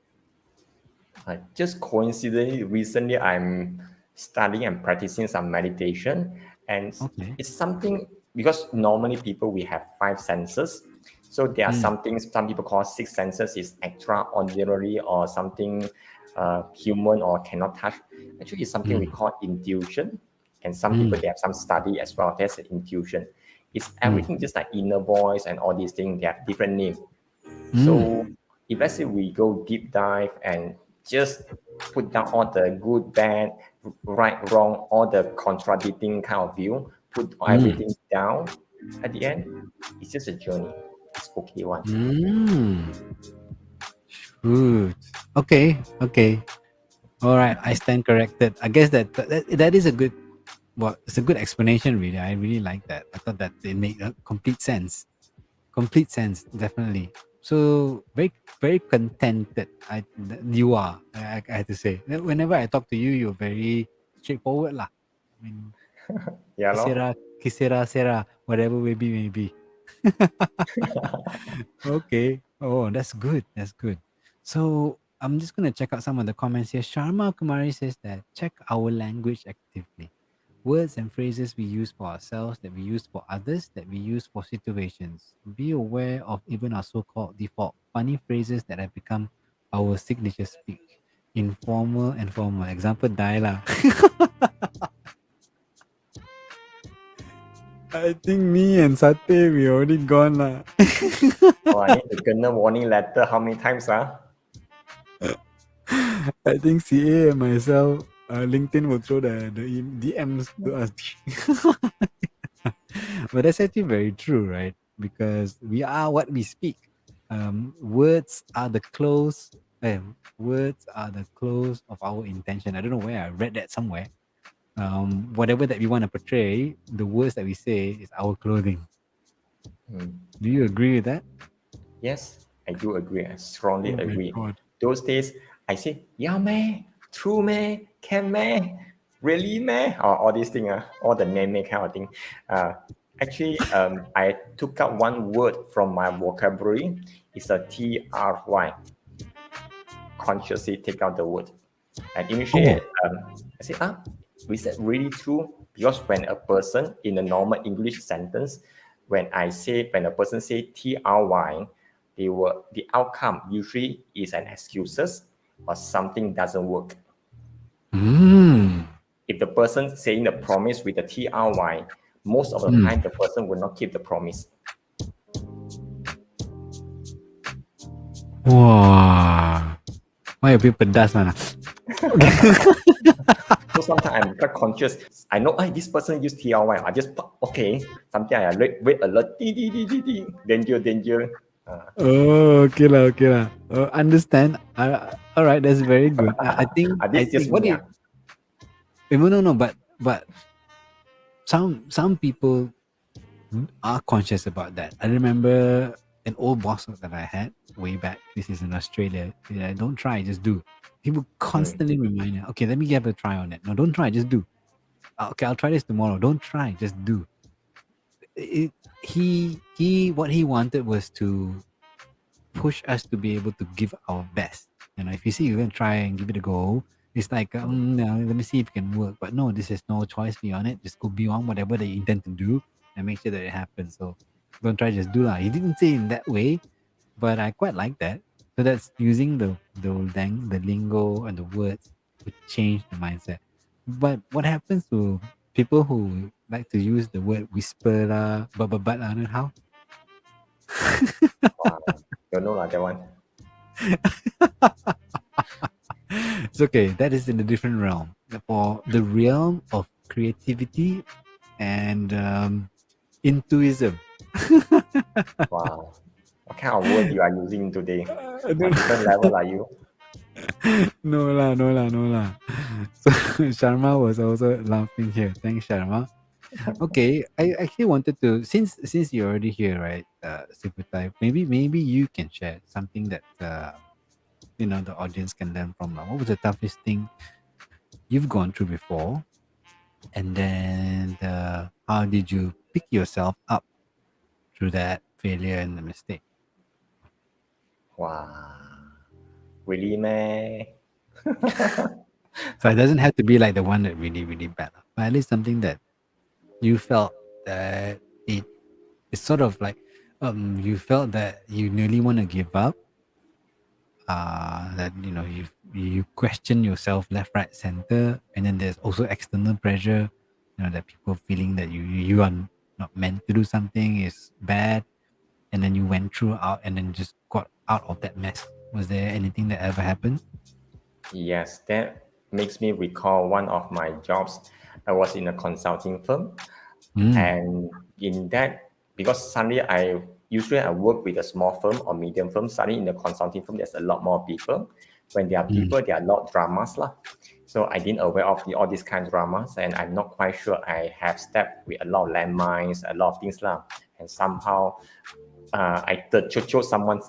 just coincidentally, recently I'm studying and practicing some meditation, and Okay. it's something because normally people we have five senses. So there are Mm, some things some people call six senses is extraordinary or something human or cannot touch. Actually, it's something we mm, call intuition, and some mm, people they have some study as well. There's an intuition. It's mm, everything just like inner voice and all these things. They have different name. mm, So if let's say we go deep dive and just put down all the good, bad, right, wrong, all the contradicting kind of view, put Mm. everything down. At the end, it's just a journey. It's okay one. Mm. Good. Okay. Okay. All right. I stand corrected. I guess that is a good. Well, it's a good explanation. Really, I really like that. I thought that it made complete sense. Complete sense, definitely. So very contented. You are. I have to say. Whenever I talk to you, you're very straightforward lah. I mean, Yeah, no? kisera sera, whatever maybe. Okay. Oh, that's good. That's good. So I'm just gonna check out some of the comments here. Sharma Kumari says that check our language actively. Words and phrases we use for ourselves, that we use for others, that we use for situations. Be aware of even our so-called default funny phrases that have become our signature speak. Informal and formal. Example, diala. I think me and Sate, we already gone lah. Oh, I need to get a warning letter. How many times, huh? I think CA and myself, LinkedIn will throw the DMs to us. But that's actually very true, right? Because we are what we speak. Words are the close. Words are the close of our intention. I don't know where I read that somewhere. Whatever that we want to portray, the words that we say is our clothing. Do you agree with that? Yes, I do agree. I strongly Oh my agree. god. Those days, I say, yeah, man, true, man, can, man, really, man, or all these things, all the name kind of thing. I took out one word from my vocabulary. It's a TRY. Consciously take out the word. And Oh. initially, I say, is that really true? Because when a person in a normal English sentence, when a person say TRY, the outcome usually is an excuses or something doesn't work. Mm. If the person saying the promise with the TRY, most of the time the person will not keep the promise. Wah. Why a bit pedas mana? So sometimes I'm quite conscious. I know this person use TRY. I just okay. Sometimes I wait alert. Danger, danger. Oh, okay lah. Understand. All right, that's very good. I think This is just what me. do you, no, but some people are conscious about that. I remember an old boss that I had way back. This is in Australia. Yeah, don't try, just do. He would constantly remind you, okay, let me give a try on it. No, don't try, just do. Okay, I'll try this tomorrow. Don't try, just do. It, what he wanted was to push us to be able to give our best. You know, if you see you're gonna try and give it a go, it's like let me see if it can work. But no, this is no choice beyond it. Just go beyond whatever that you intend to do and make sure that it happens. So don't try, just do lah. He didn't say in that way, but I quite like that. So that's using the lingo and the words to change the mindset. But what happens to people who like to use the word whisper lah, but lah, how? Don't know that one. It's okay. That is in a different realm. For the realm of creativity and intuism. Wow. What kind of word you are using today? What different level are you? No lah, no lah, no lah. So Sharma was also laughing here. Thanks, Sharma. Okay, I actually wanted to since you're already here, right, Siputai, maybe you can share something that the audience can learn from. What was the toughest thing you've gone through before, and then how did you pick yourself up through that failure and the mistake? Wow. Really, man? So it doesn't have to be like the one that really really bad, but at least something that you felt that it's sort of like you felt that you nearly want to give up, that you question yourself left, right, center, and then there's also external pressure, that people feeling that you are not meant to do something is bad, and then you went through out and then just got out of that mess. Was there anything that ever happened? Yes, that makes me recall one of my jobs. I was in a consulting firm, Mm, and in that, because suddenly I usually I work with a small firm or medium firm. Suddenly in the consulting firm, there's a lot more people. When there are mm, people, there are a lot of dramas lah. So I didn't aware of all these kind of dramas, and I'm not quite sure I have stepped with a lot of landmines, a lot of things lah, and somehow I chose someone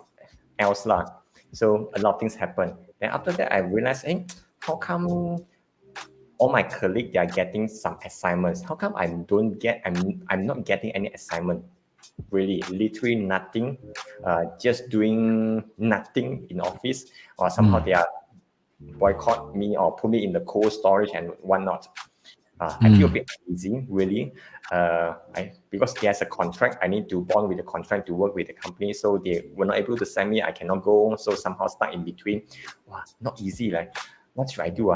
else lah. So a lot of things happen. Then after that, I realized, hey, how come all my colleagues they are getting some assignments? How come I don't get? I'm not getting any assignment. Really, literally nothing. Just doing nothing in office, or somehow they mm, are boycott me or put me in the cold storage and whatnot. I feel a mm, bit uneasy, really. Because there's a contract, I need to bond with the contract to work with the company. So they were not able to send me. I cannot go. So somehow stuck in between. Wow, not easy. Like, what should I do?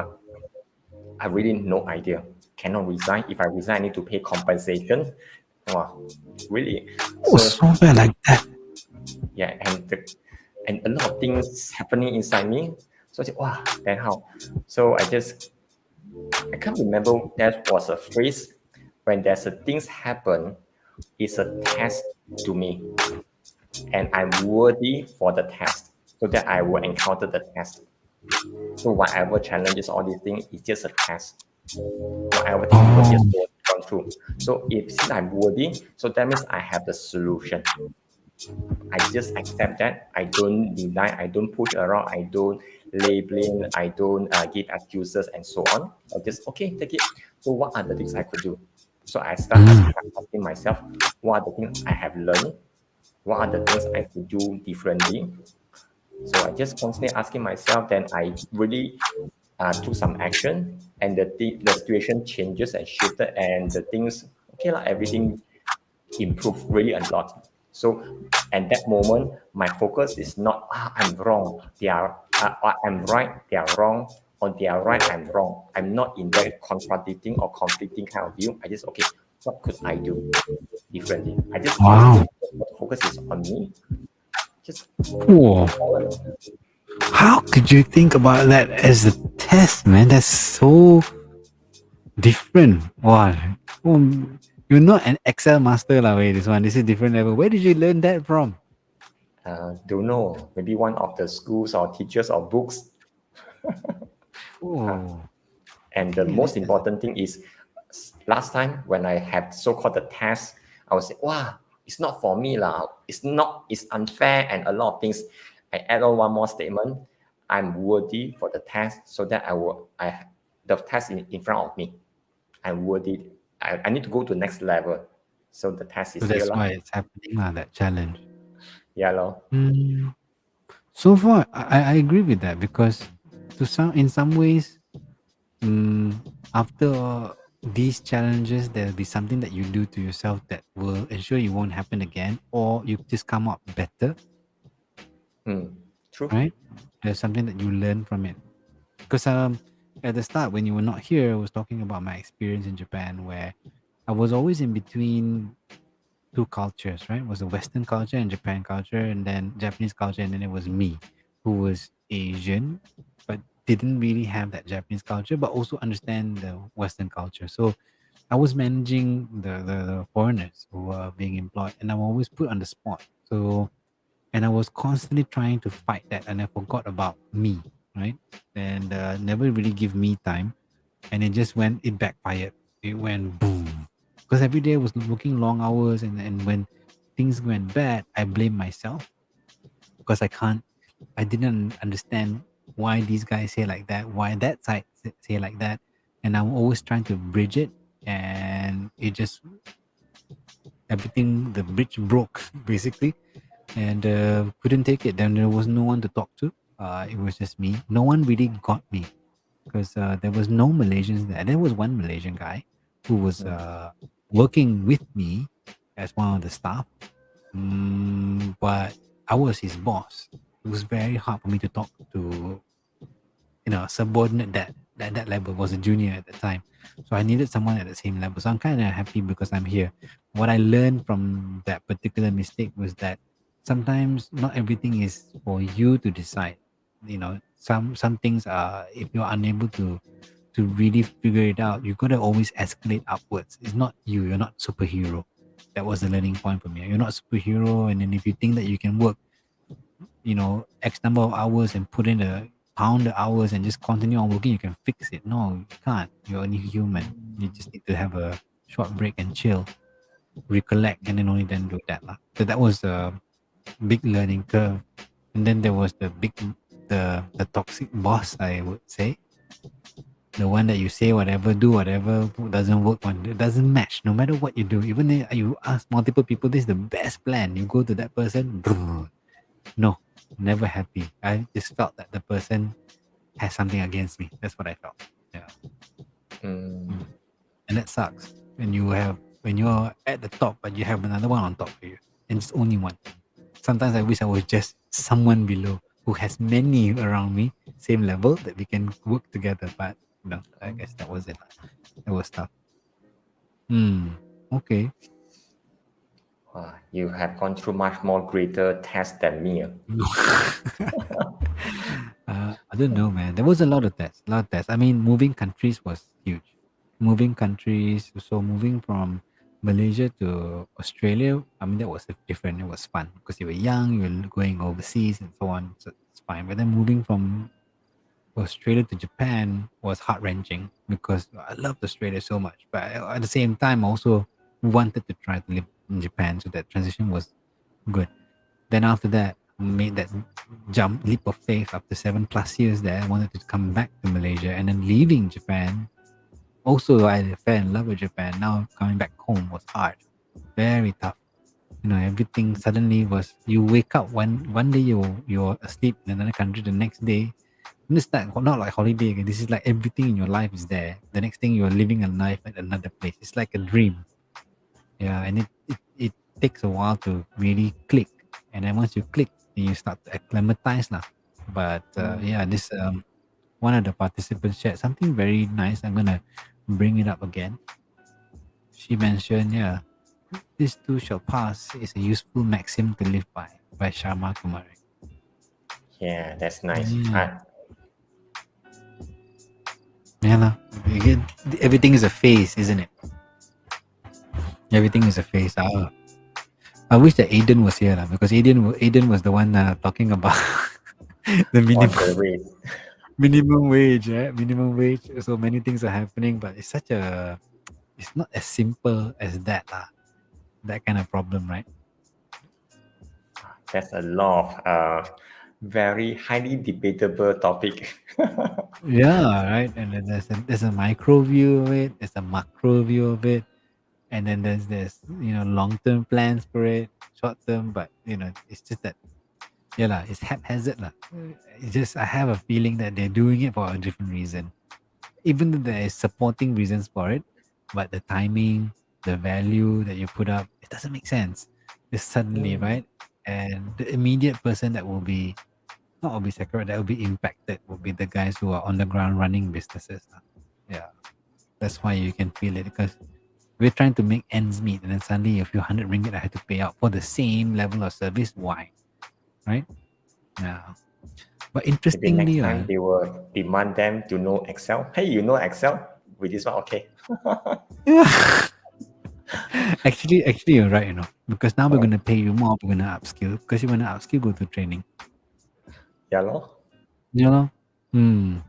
I really no idea. Cannot resign. If I resign, I need to pay compensation. Wow, really. oh, So so bad like that. yeah, and a lot of things happening inside me. So I said, wow, then how? So I can't remember that was a phrase when there's a things happen, it's a test to me, and I'm worthy for the test, so that I will encounter the test. So whatever challenges, all these things, it's just a test. Whatever thing we will just Oh, go through. So if since I'm worthy, so that means I have the solution. I just accept that. I don't deny. I don't push around. I don't labeling. I don't give excuses and so on. I just okay, take it. So what are the things I could do? So I start mm, asking myself, what are the things I have learned? What are the things I could do differently? So I just constantly asking myself. Then I really took some action, and the situation changes and shifted, and the things okay like everything improved really a lot. So, at that moment, my focus is not I'm wrong. I'm right. They are wrong, or they are right. I'm wrong. I'm not in that contradicting or conflicting kind of view. I just okay. What could I do differently? I just wow. constantly focus is on me. Just Whoa. move forward. How could you think about that as a test, man? That's so different. Wow. You're not an Excel master, lah. Wait, this one. This is different level. Where did you learn that from? Don't know. Maybe one of the schools or teachers or books. Uh, Oh, And the okay. most important thing is last time when I had so-called the test, I was say, wow, it's not for me lah. It's unfair and a lot of things. I add on one more statement. I'm worthy for the test so that the test in front of me. I'm worthy. I need to go to next level. So the test So is here that's lah. why it's happening, lah, that challenge. Yeah, lor. Mm, so far, I agree with that because in some ways, after these challenges, there'll be something that you do to yourself that will ensure it won't happen again, or you just come out better, True. right? There's something that you learn from it. Because at the start, when you were not here, I was talking about my experience in Japan, where I was always in between two cultures, right? It was the Western culture and Japan culture, and then Japanese culture, and then it was me, who was Asian, but didn't really have that Japanese culture, but also understand the Western culture. So I was managing the foreigners who were being employed, and I'm always put on the spot. So, and I was constantly trying to fight that, and I forgot about me, right? And never really give me time, and it backfired. It went boom, because every day I was working long hours, and when things went bad, I blame myself because I didn't understand why these guys say like that, why that side say like that, and I'm always trying to bridge it, and it just everything the bridge broke basically, and couldn't take it. Then there was no one to talk to. It was just me. No one really got me because there was no Malaysians there. There was one Malaysian guy who was working with me as one of the staff, but I was his boss. It was very hard for me to talk to, a subordinate that level. Was a junior at the time, so I needed someone at the same level. So I'm kind of happy because I'm here. What I learned from that particular mistake was that sometimes not everything is for you to decide. some things are, if you're unable to really figure it out, you gotta always escalate upwards. It's not you. You're not superhero. That was the learning point for me. You're not superhero, and then if you think that you can work, X number of hours and put in a pound the hours and just continue on working, you can fix it. No, you can't. You're only human. You just need to have a short break and chill, recollect, and then only then do that lah. So that was a big learning curve. And then there was the toxic boss, I would say, the one that you say whatever, do whatever, doesn't work on, it doesn't match. No matter what you do, even if you ask multiple people, this is the best plan. You go to that person, no, never happy. I just felt that the person has something against me. That's what I felt. Yeah. Mm. Mm. And that sucks when you're at the top, but you have another one on top of you, and it's only one. Sometimes I wish I was just someone below who has many around me, same level, that we can work together. But no, I guess that was it. It was tough. Hmm. Okay. You have gone through much more greater tests than me. I don't know, man. There was a lot of tests. A lot of tests. I mean, moving countries was huge. Moving countries. So moving from Malaysia to Australia, I mean, that was different. It was fun because you were young, you were going overseas and so on. So it's fine. But then moving from Australia to Japan was heart wrenching because I loved Australia so much. But at the same time, I also wanted to try to live in Japan. So that transition was good. Then after that, made that leap of faith after 7+ years there. I wanted to come back to Malaysia and then leaving Japan. Also, I fell in love with Japan. Now coming back home was hard, very tough. Everything suddenly was. You wake up one day you're asleep in another country. The next day, this is not like holiday again. This is like everything in your life is there. The next thing you're living a life at another place. It's like a dream. Yeah, and it takes a while to really click. And then once you click, then you start to acclimatize lah. But yeah, Mm. this one of the participants shared something very nice. I'm gonna bring it up again. She mentioned, yeah, this too shall pass is a useful maxim to live by Sharma Kumari. Yeah, that's nice. Yeah, yeah lah. Everything is a phase, isn't it? Everything is a phase. I wish that Aiden was here lah, because Aiden was the one talking about the On minimum the way. minimum wage, right? Minimum wage. So many things are happening, but it's not as simple as that lah. That kind of problem, right? That's a lot of very highly debatable topic. Yeah, right. And then there's a micro view of it, there's a macro view of it, and then there's long term plans for it, short term, but it's just that, yeah lah, it's haphazard lah. It's just I have a feeling that they're doing it for a different reason, even though there is supporting reasons for it, but the timing, the value that you put up, it doesn't make sense. Just suddenly, Mm. right? And the immediate person that will be not will be secured, that will be impacted will be the guys who are on the ground running businesses lah. Yeah, that's why you can feel it, because we're trying to make ends meet, and then suddenly a few hundred ringgit I had to pay out for the same level of service. Why? Right? Yeah. But Maybe next interestingly, time they will demand them to know Excel. Hey, you know Excel? With this one, okay. yeah. Actually, you're right. Because now we're Uh, gonna pay you more. We're gonna upskill. Because you wanna upskill, go to training. yeah, lor. You know. Hmm.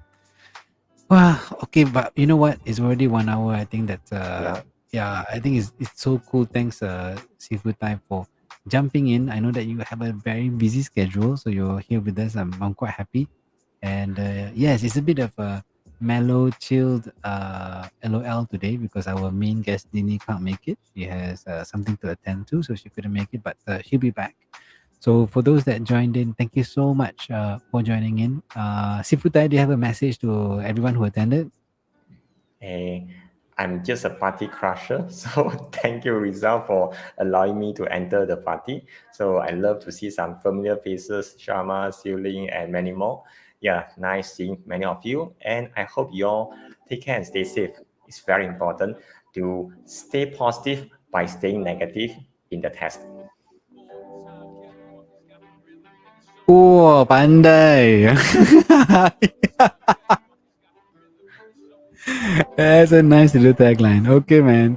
Well, okay, but you know what? It's already 1 hour. I think that Yeah. yeah, I think it's so cool. Thanks, Seafood Time, for jumping in. I know that you have a very busy schedule, so you're here with us. I'm quite happy. And yes, it's a bit of a mellow, chilled LOL today because our main guest Dini can't make it. She has something to attend to, so she couldn't make it, but she'll be back. So for those that joined in, thank you so much for joining in. Sifutai, do you have a message to everyone who attended? Eh, I'm just a party crusher. So thank you, Rizal, for allowing me to enter the party. So I love to see some familiar faces, Sharma, Siuling, and many more. Yeah, nice seeing many of you. And I hope you all take care and stay safe. It's very important to stay positive by staying negative in the test. Wah, pandai. That's a nice little tagline. Okay, man.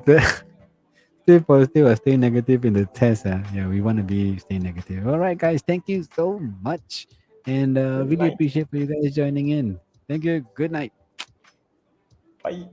Stay positive or stay negative in the test. Yeah, we want to be stay negative. All right, guys. Thank you so much. And Good really night. appreciate for you guys joining in. Thank you. Good night. Bye.